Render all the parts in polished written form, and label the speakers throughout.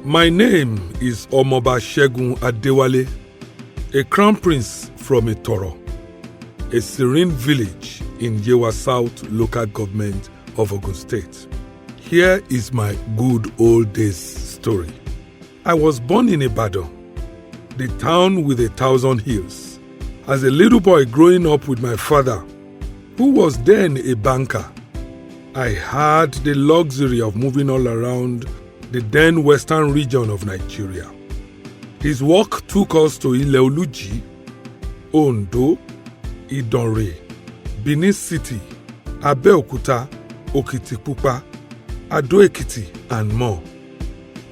Speaker 1: My name is Omoba Segun Adewale, a crown prince from Itoro, a serene village in Yewa South local government of Ondo State. Here is my good old days story. I was born in Ibadan, the town with 1,000 hills. As a little boy growing up with my father, who was then a banker, I had the luxury of moving all around the then western region of Nigeria. His work took us to Ileoluji, Ondo, Idanre, Benin City, Abeokuta, Okitipupa, Ado-Ekiti, and more.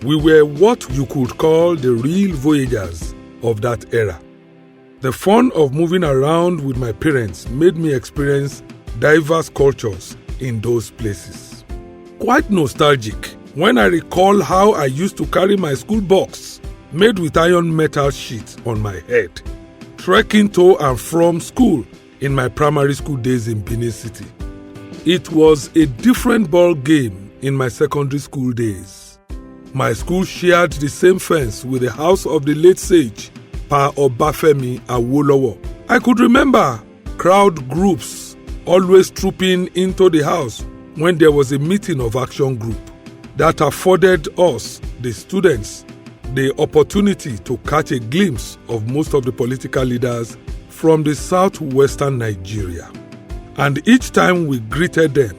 Speaker 1: We were what you could call the real voyagers of that era. The fun of moving around with my parents made me experience diverse cultures in those places. Quite nostalgic when I recall how I used to carry my school box made with iron metal sheets on my head, trekking to and from school in my primary school days in Benin City. It was a different ball game in my secondary school days. My school shared the same fence with the house of the late sage, Pa Obafemi Awolowo. I could remember crowd groups always trooping into the house when there was a meeting of action group. That afforded us, the students, the opportunity to catch a glimpse of most of the political leaders from the southwestern Nigeria. And each time we greeted them,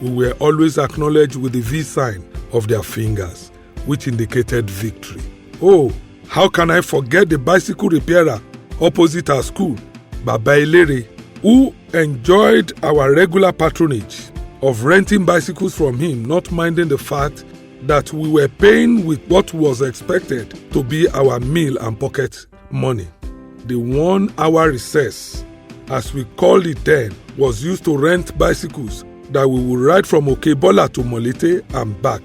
Speaker 1: we were always acknowledged with the V sign of their fingers, which indicated victory. Oh, how can I forget the bicycle repairer opposite our school, Baba Elere, who enjoyed our regular patronage of renting bicycles from him, not minding the fact that we were paying with what was expected to be our meal and pocket money. The 1 hour recess, as we called it then, was used to rent bicycles that we would ride from Okebola to Molete and back.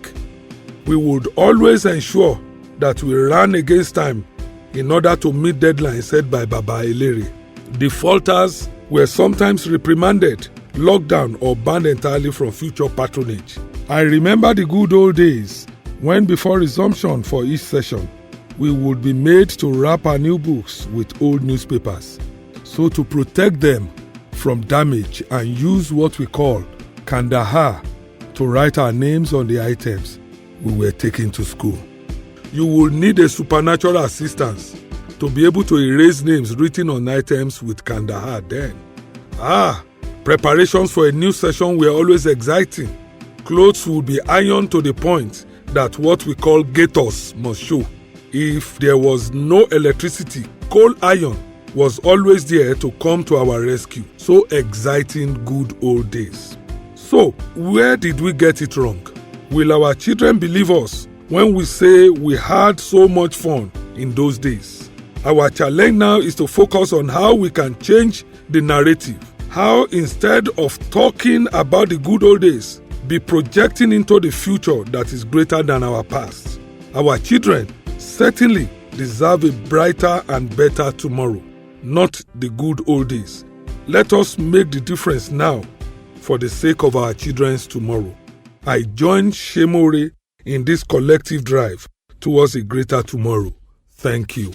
Speaker 1: We would always ensure that we ran against time in order to meet deadlines set by Baba Elere. Defaulters were sometimes reprimanded, locked down, or banned entirely from future patronage. I remember the good old days when, before resumption for each session, we would be made to wrap our new books with old newspapers, so to protect them from damage and use what we call Kandahar to write our names on the items we were taking to school. You will need a supernatural assistance to be able to erase names written on items with Kandahar then. Preparations for a new session were always exciting. Clothes would be ironed to the point that what we call gaiters must show. If there was no electricity, coal iron was always there to come to our rescue. So exciting good old days. So, where did we get it wrong? Will our children believe us when we say we had so much fun in those days? Our challenge now is to focus on how we can change the narrative. How, instead of talking about the good old days, be projecting into the future that is greater than our past. Our children certainly deserve a brighter and better tomorrow, not the good old days. Let us make the difference now for the sake of our children's tomorrow. I join Shemore in this collective drive towards a greater tomorrow. Thank you.